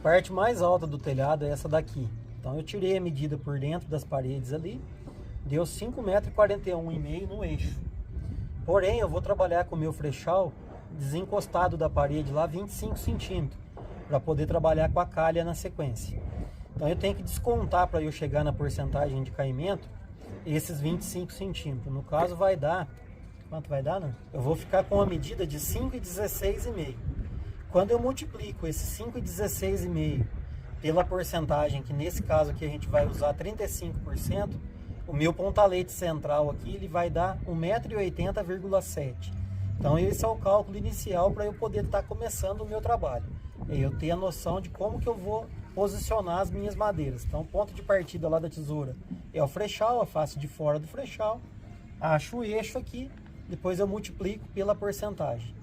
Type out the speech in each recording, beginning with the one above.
parte mais alta do telhado é essa daqui. Então eu tirei a medida por dentro das paredes ali, deu 5,41 m no eixo. Porém, eu vou trabalhar com o meu frechal desencostado da parede lá 25 centímetros, para poder trabalhar com a calha na sequência. Então eu tenho que descontar para eu chegar na porcentagem de caimento esses 25 centímetros. No caso vai dar, quanto vai dar, né? Eu vou ficar com a medida de 5,16,5. Quando eu multiplico esse 5,16,5 pela porcentagem, que nesse caso aqui a gente vai usar 35%, o meu pontalete central aqui ele vai dar 1,80,7 m. Então esse é o cálculo inicial para eu poder estar começando o meu trabalho. E eu ter a noção de como que eu vou posicionar as minhas madeiras. Então o ponto de partida lá da tesoura é o frechal, a face de fora do frechal. Acho o eixo aqui, depois eu multiplico pela porcentagem.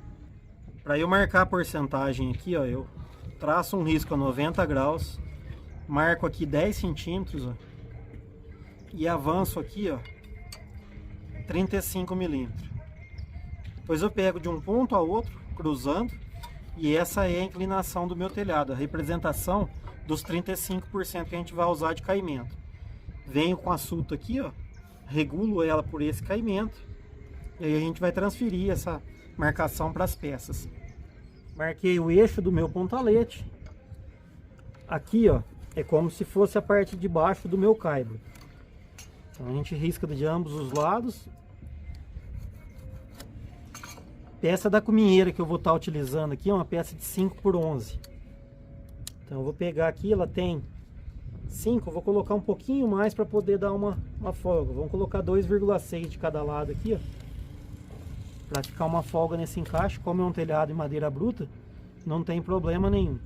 Para eu marcar a porcentagem aqui, ó, eu traço um risco a 90 graus, marco aqui 10 centímetros, ó, e avanço aqui, ó, 35 milímetros. Depois eu pego de um ponto a outro, cruzando, e essa é a inclinação do meu telhado, a representação dos 35% que a gente vai usar de caimento. Venho com a suta aqui, ó, regulo ela por esse caimento, e aí a gente vai transferir essa marcação para as peças. Marquei o eixo do meu pontalete. Aqui, ó, é como se fosse a parte de baixo do meu caibro. Então a gente risca de ambos os lados. Peça da cuminheira que eu vou estar utilizando aqui é uma peça de 5 por 11. Então eu vou pegar aqui, ela tem 5, eu vou colocar um pouquinho mais para poder dar uma folga. Vamos colocar 2,6 de cada lado aqui, ó, para ficar uma folga nesse encaixe. Como é um telhado em madeira bruta, não tem problema nenhum.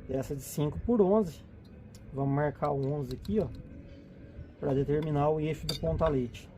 Peça de 5 por 11. Vamos marcar o 11 aqui, ó, para determinar o eixo do pontalete.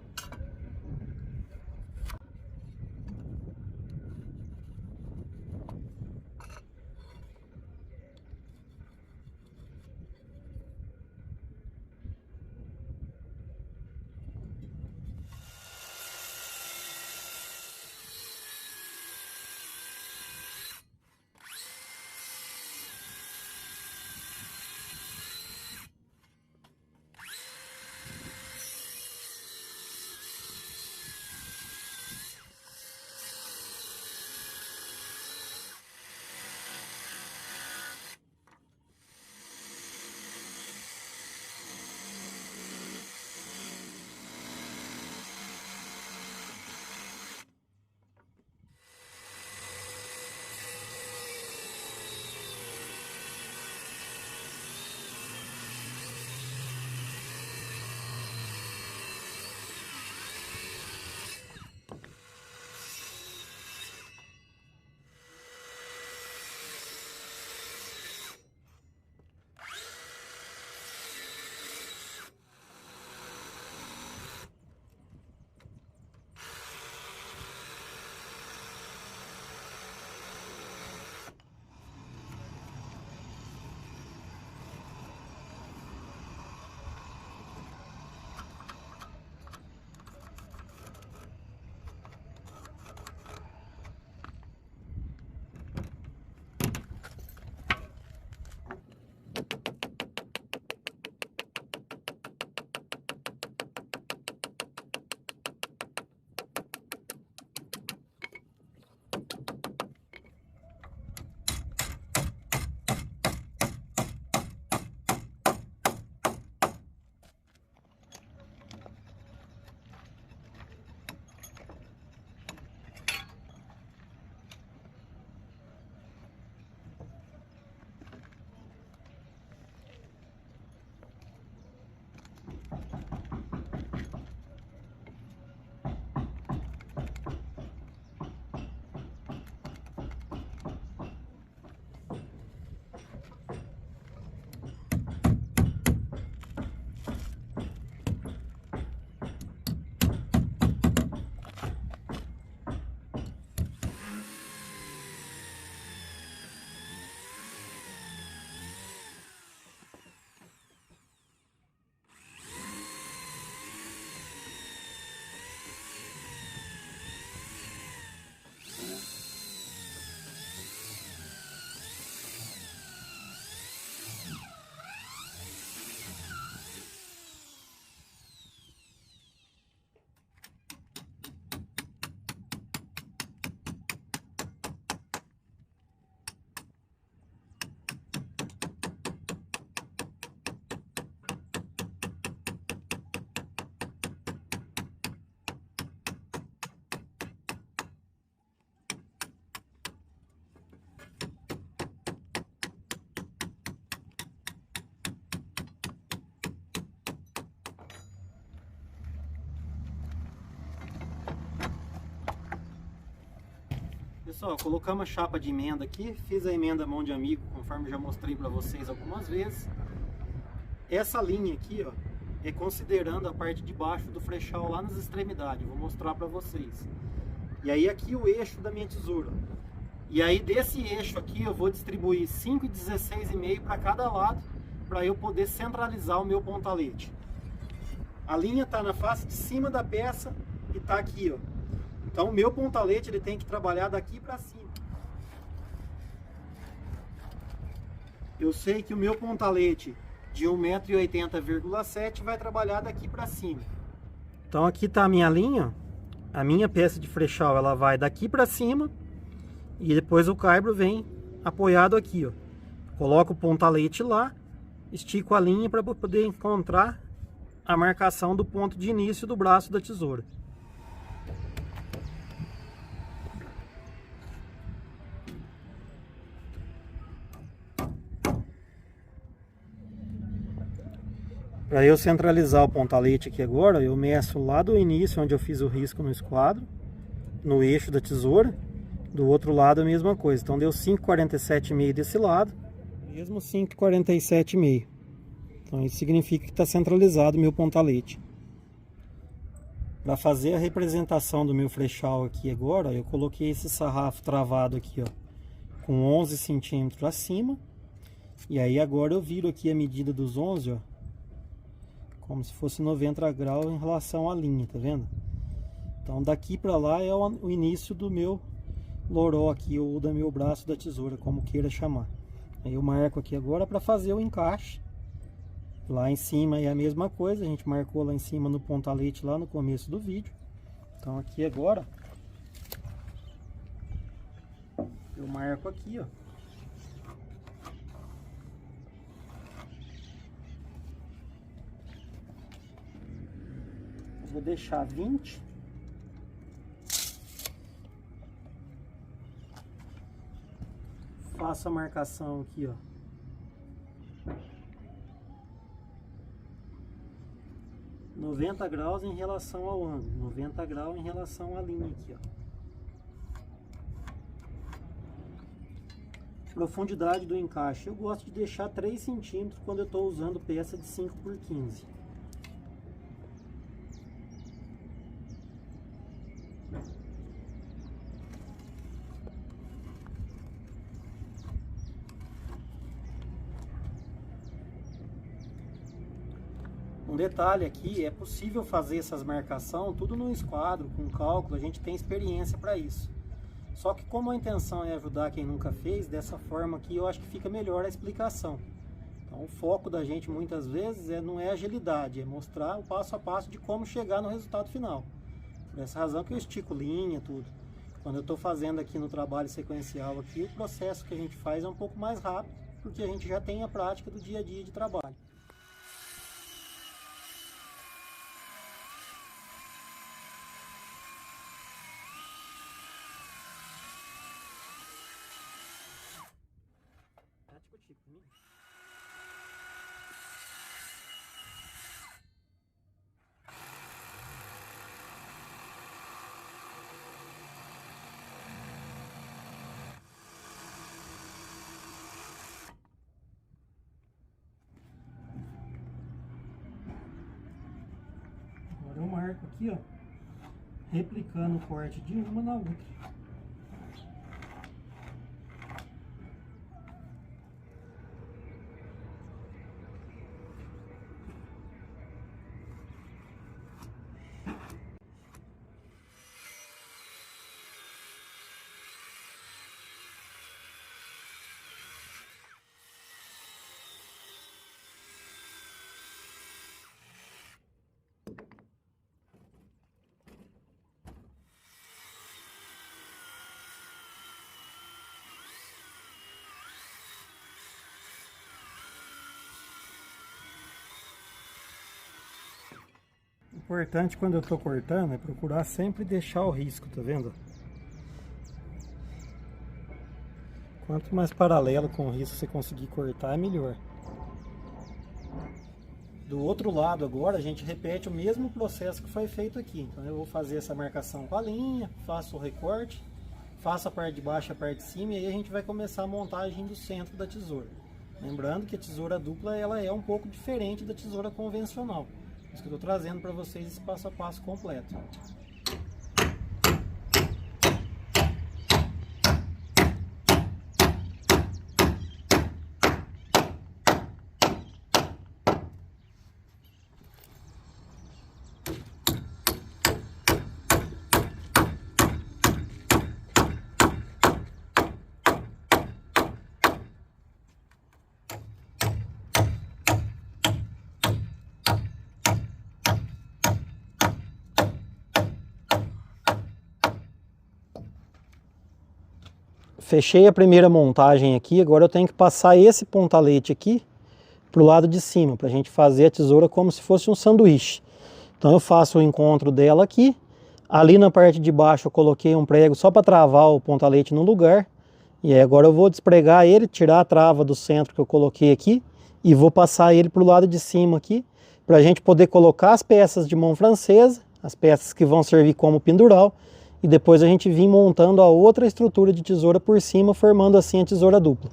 Pessoal, colocamos a chapa de emenda aqui, fiz a emenda mão de amigo, conforme já mostrei para vocês algumas vezes. Essa linha aqui, ó, é considerando a parte de baixo do frechal lá nas extremidades, vou mostrar para vocês. E aí aqui o eixo da minha tesoura. E aí desse eixo aqui eu vou distribuir 5 e 16,5 para cada lado, para eu poder centralizar o meu pontalete. A linha está na face de cima da peça e está aqui, ó. Então o meu pontalete ele tem que trabalhar daqui para cima. Eu sei que o meu pontalete de 1,80 m vai trabalhar daqui para cima. Então aqui está a minha linha, a minha peça de frechal ela vai daqui para cima e depois o caibro vem apoiado aqui, ó. Coloco o pontalete lá, estico a linha para poder encontrar a marcação do ponto de início do braço da tesoura. Para eu centralizar o pontalete aqui agora, eu meço lá do início, onde eu fiz o risco no esquadro, no eixo da tesoura. Do outro lado a mesma coisa. Então deu 5,47,5 desse lado, mesmo 5,47,5. Então isso significa que está centralizado o meu pontalete. Para fazer a representação do meu frechal aqui agora, eu coloquei esse sarrafo travado aqui, ó, com 11 centímetros acima. E aí agora eu viro aqui a medida dos 11, ó, como se fosse 90 graus em relação à linha, tá vendo? Então daqui para lá é o início do meu loró aqui, ou do meu braço da tesoura, como queira chamar. Aí eu marco aqui agora para fazer o encaixe. Lá em cima é a mesma coisa, a gente marcou lá em cima no pontalete lá no começo do vídeo. Então aqui agora eu marco aqui, ó. Vou deixar 20. Faço a marcação aqui, ó. ,90 graus em relação ao ângulo, 90 graus em relação à linha aqui, ó. Profundidade do encaixe, eu gosto de deixar 3 centímetros quando eu estou usando peça de 5 por 15. Um detalhe aqui, é possível fazer essas marcações tudo no esquadro, com cálculo, a gente tem experiência para isso. Só que como a intenção é ajudar quem nunca fez, dessa forma aqui eu acho que fica melhor a explicação. Então o foco da gente muitas vezes não é agilidade, é mostrar o passo a passo de como chegar no resultado final. Por essa razão que eu estico linha, tudo. Quando eu estou fazendo aqui no trabalho sequencial aqui, o processo que a gente faz é um pouco mais rápido, porque a gente já tem a prática do dia a dia de trabalho. Agora eu marco aqui, ó, replicando o corte de uma na outra. O importante quando eu estou cortando é procurar sempre deixar o risco, tá vendo? Quanto mais paralelo com o risco você conseguir cortar, é melhor. Do outro lado agora a gente repete o mesmo processo que foi feito aqui. Então eu vou fazer essa marcação com a linha, faço o recorte, faço a parte de baixo e a parte de cima, e aí a gente vai começar a montagem do centro da tesoura. Lembrando que a tesoura dupla ela é um pouco diferente da tesoura convencional. Por isso que eu estou trazendo para vocês esse passo a passo completo. Fechei a primeira montagem aqui, agora eu tenho que passar esse pontalete aqui para o lado de cima, para a gente fazer a tesoura como se fosse um sanduíche. Então eu faço o encontro dela aqui, ali na parte de baixo eu coloquei um prego só para travar o pontalete no lugar, e aí agora eu vou despregar ele, tirar a trava do centro que eu coloquei aqui, e vou passar ele para o lado de cima aqui, para a gente poder colocar as peças de mão francesa, as peças que vão servir como pendural, e depois a gente vir montando a outra estrutura de tesoura por cima, formando assim a tesoura dupla.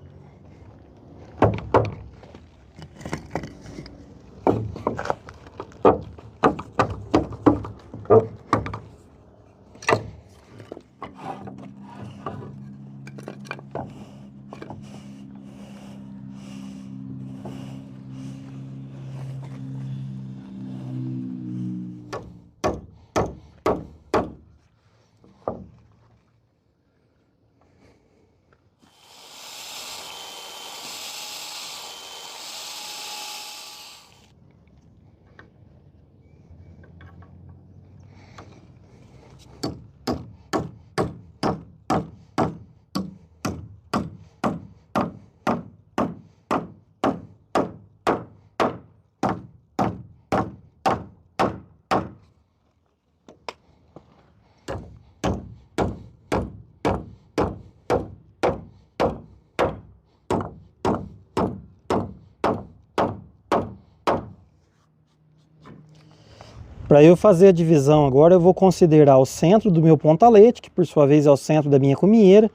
Para eu fazer a divisão agora, eu vou considerar o centro do meu pontalete, que por sua vez é o centro da minha cumieira,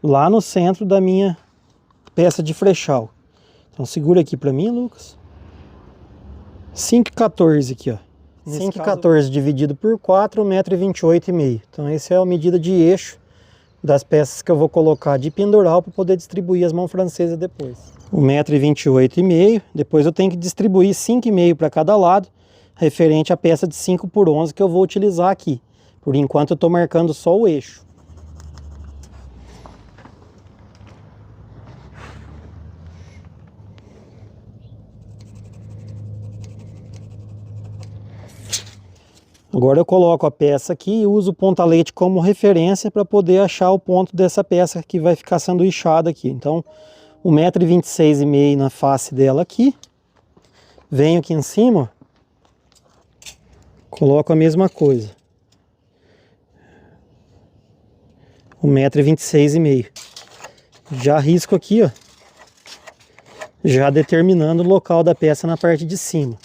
lá no centro da minha peça de frechal. Então segura aqui para mim, Lucas. 5,14 aqui, ó. 5,14 dividido por 4, 1,28 m. Então essa é a medida de eixo das peças que eu vou colocar de pendural para poder distribuir as mãos francesas depois. 1,28 m. Depois eu tenho que distribuir 5,5 para cada lado, referente à peça de 5 por 11 que eu vou utilizar aqui. Por enquanto eu estou marcando só o eixo. Agora eu coloco a peça aqui e uso o pontalete como referência para poder achar o ponto dessa peça que vai ficar sanduichada aqui. Então 1,26 m na face dela aqui. Venho aqui em cima, coloco a mesma coisa. 1,26 m. Já risco aqui, ó. Já determinando o local da peça na parte de cima.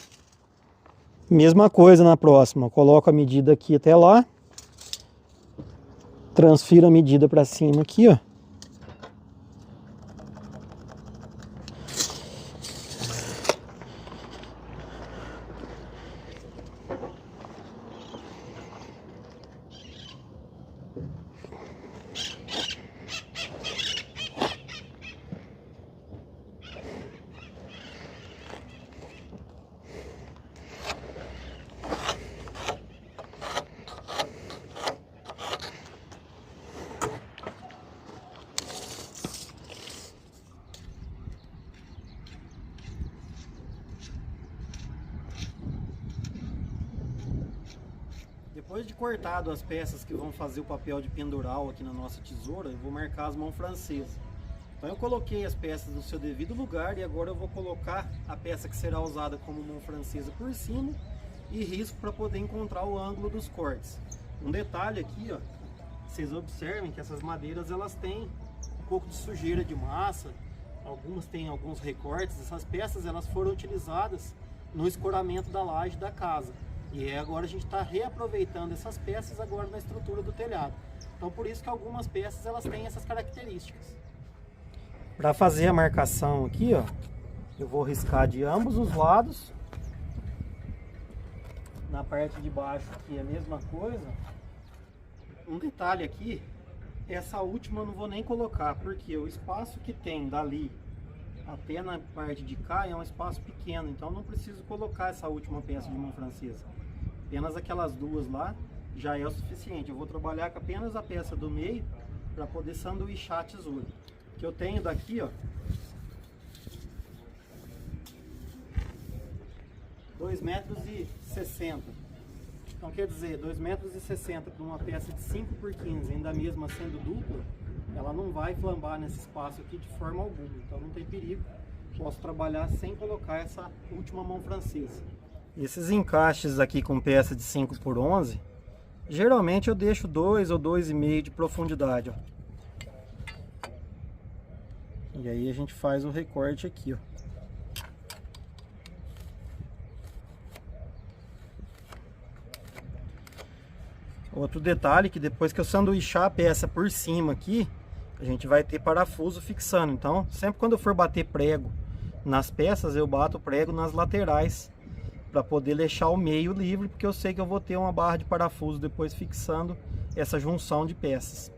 Mesma coisa na próxima. Coloco a medida aqui até lá. Transfiro a medida para cima aqui, ó. Depois de cortado as peças que vão fazer o papel de pendural aqui na nossa tesoura, eu vou marcar as mãos francesas. Então eu coloquei as peças no seu devido lugar e agora eu vou colocar a peça que será usada como mão francesa por cima e risco para poder encontrar o ângulo dos cortes. Um detalhe aqui, ó, vocês observem que essas madeiras elas têm um pouco de sujeira de massa, algumas têm alguns recortes. Essas peças elas foram utilizadas no escoramento da laje da casa. E agora a gente está reaproveitando essas peças agora na estrutura do telhado. Então por isso que algumas peças elas têm essas características. Para fazer a marcação aqui, ó, eu vou riscar de ambos os lados. Na parte de baixo aqui é a mesma coisa. Um detalhe aqui, essa última eu não vou nem colocar, porque o espaço que tem dali até na parte de cá é um espaço pequeno, então não preciso colocar essa última peça de mão francesa. Apenas aquelas duas lá já é o suficiente. Eu vou trabalhar com apenas a peça do meio para poder sanduichar a tesoura. Que eu tenho daqui, ó, 2,60 m. Então quer dizer, 2,60 m para uma peça de 5 por 15, ainda mesmo sendo dupla, ela não vai flambar nesse espaço aqui de forma alguma. Então não tem perigo. Posso trabalhar sem colocar essa última mão francesa. Esses encaixes aqui com peça de 5 por 11, geralmente eu deixo 2 ou 2,5 de profundidade, ó. E aí a gente faz o recorte aqui, ó. Outro detalhe que depois que eu sanduichar a peça por cima aqui, a gente vai ter parafuso fixando. Então, sempre quando eu for bater prego nas peças, eu bato o prego nas laterais para poder deixar o meio livre, porque eu sei que eu vou ter uma barra de parafuso depois fixando essa junção de peças.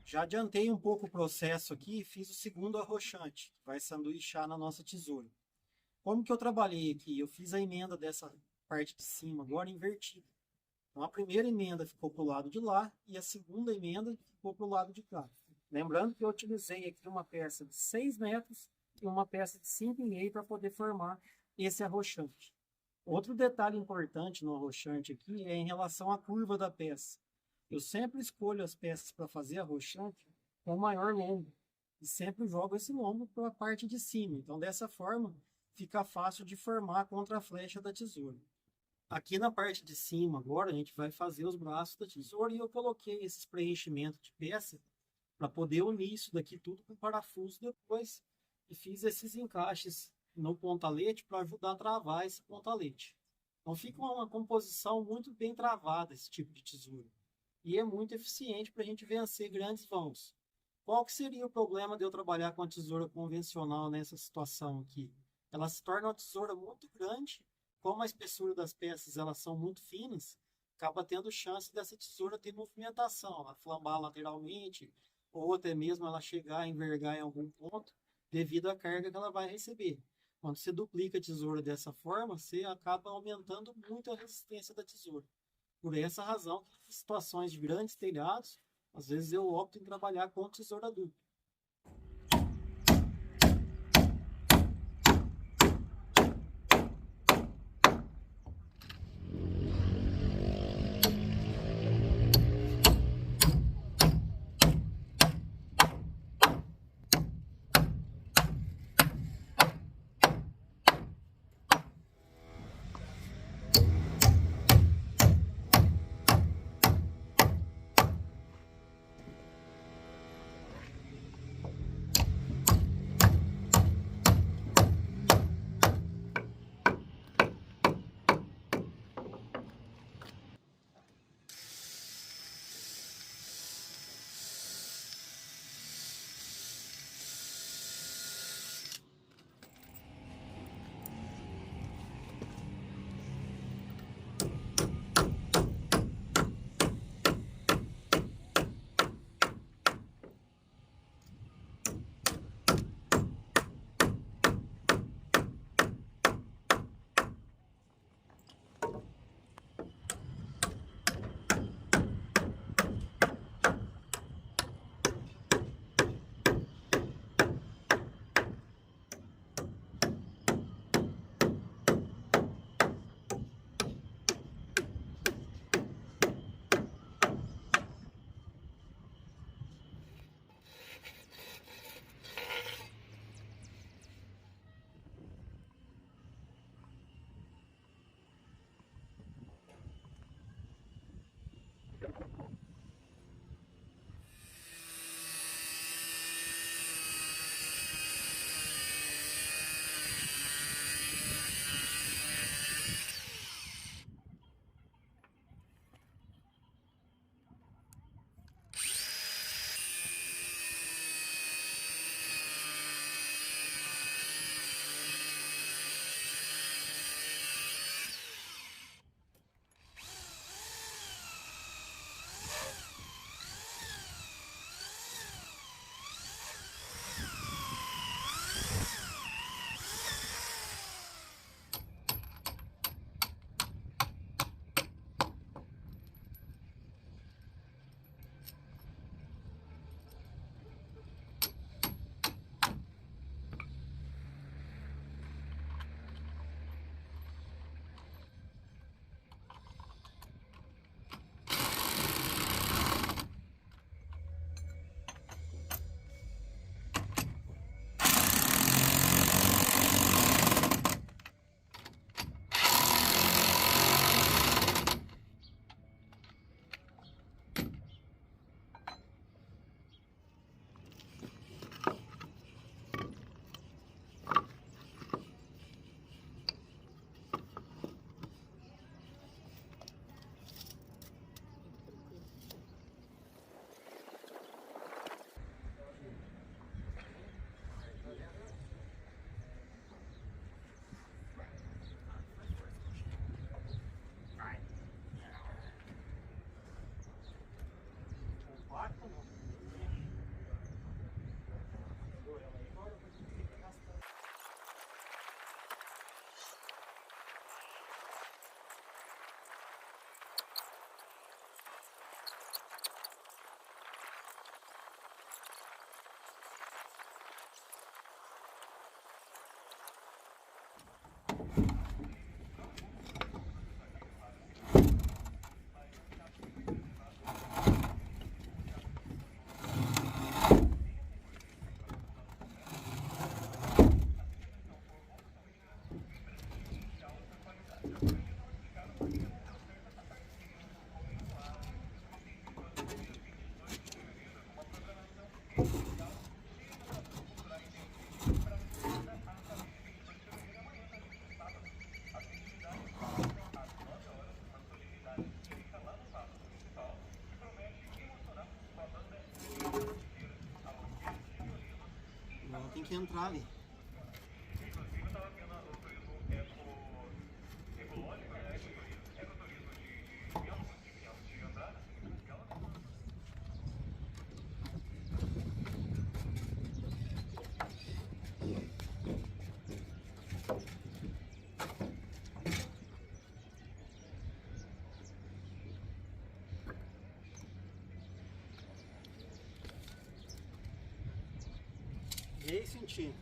Já adiantei um pouco o processo aqui e fiz o segundo arrochante, que vai sanduichar na nossa tesoura. Como que eu trabalhei aqui? Eu fiz a emenda dessa parte de cima, agora invertida. Então a primeira emenda ficou para o lado de lá e a segunda emenda ficou para o lado de cá. Lembrando que eu utilizei aqui uma peça de 6 metros e uma peça de 5,5 para poder formar esse arrochante. Outro detalhe importante no arrochante aqui é em relação à curva da peça. Eu sempre escolho as peças para fazer arrochante com maior longo, e sempre jogo esse lombo para a parte de cima. Então, dessa forma, fica fácil de formar contra a flecha da tesoura. Aqui na parte de cima, agora, a gente vai fazer os braços da tesoura e eu coloquei esses preenchimentos de peça para poder unir isso daqui tudo com parafuso depois. E fiz esses encaixes no pontalete para ajudar a travar esse pontalete. Então fica uma composição muito bem travada esse tipo de tesoura. E é muito eficiente para a gente vencer grandes vãos. Qual que seria o problema de eu trabalhar com a tesoura convencional nessa situação aqui? Ela se torna uma tesoura muito grande, como a espessura das peças elas são muito finas, acaba tendo chance dessa tesoura ter movimentação, ela flambar lateralmente, ou até mesmo ela chegar a envergar em algum ponto, devido à carga que ela vai receber. Quando você duplica a tesoura dessa forma, você acaba aumentando muito a resistência da tesoura. Por essa razão, em situações de grandes telhados, às vezes eu opto em trabalhar com tesoura dupla. que entrar ali. E aí, senti.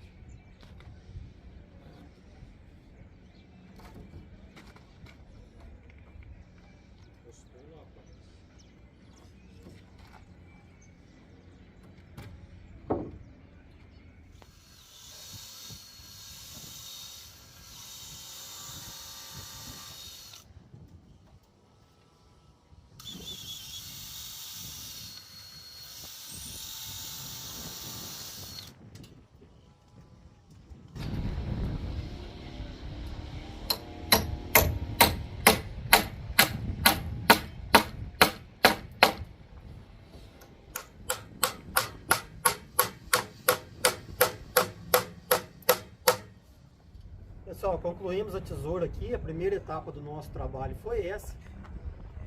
Pessoal, concluímos a tesoura aqui, a primeira etapa do nosso trabalho foi essa.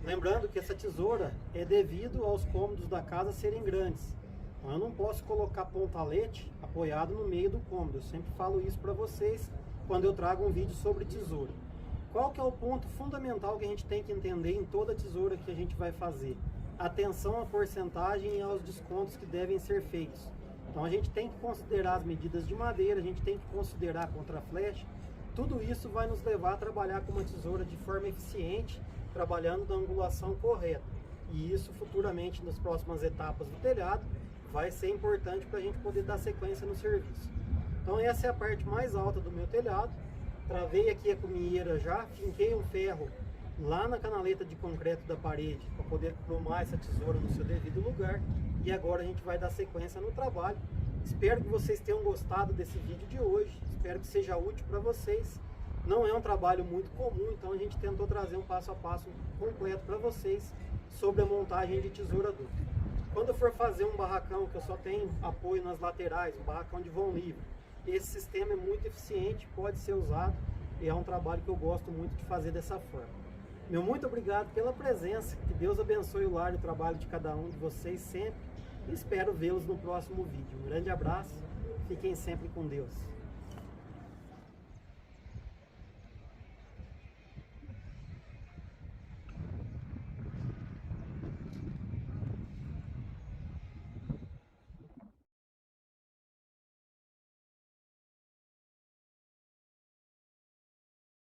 Lembrando que essa tesoura é devido aos cômodos da casa serem grandes. Então eu não posso colocar pontalete apoiado no meio do cômodo. Eu sempre falo isso para vocês quando eu trago um vídeo sobre tesoura. Qual que é o ponto fundamental que a gente tem que entender em toda tesoura que a gente vai fazer? Atenção à porcentagem e aos descontos que devem ser feitos. Então a gente tem que considerar as medidas de madeira, a gente tem que considerar a contraflecha. Tudo isso vai nos levar a trabalhar com uma tesoura de forma eficiente, trabalhando da angulação correta. E isso futuramente, nas próximas etapas do telhado, vai ser importante para a gente poder dar sequência no serviço. Então essa é a parte mais alta do meu telhado. Travei aqui a cumieira já, finquei um ferro lá na canaleta de concreto da parede, para poder cromar essa tesoura no seu devido lugar. E agora a gente vai dar sequência no trabalho. Espero que vocês tenham gostado desse vídeo de hoje, espero que seja útil para vocês. Não é um trabalho muito comum, então a gente tentou trazer um passo a passo completo para vocês sobre a montagem de tesoura dupla. Quando eu for fazer um barracão que eu só tenho apoio nas laterais, um barracão de vão livre, esse sistema é muito eficiente, pode ser usado e é um trabalho que eu gosto muito de fazer dessa forma. Meu muito obrigado pela presença, que Deus abençoe o lar e o trabalho de cada um de vocês sempre. Espero vê-los no próximo vídeo. Um grande abraço, fiquem sempre com Deus.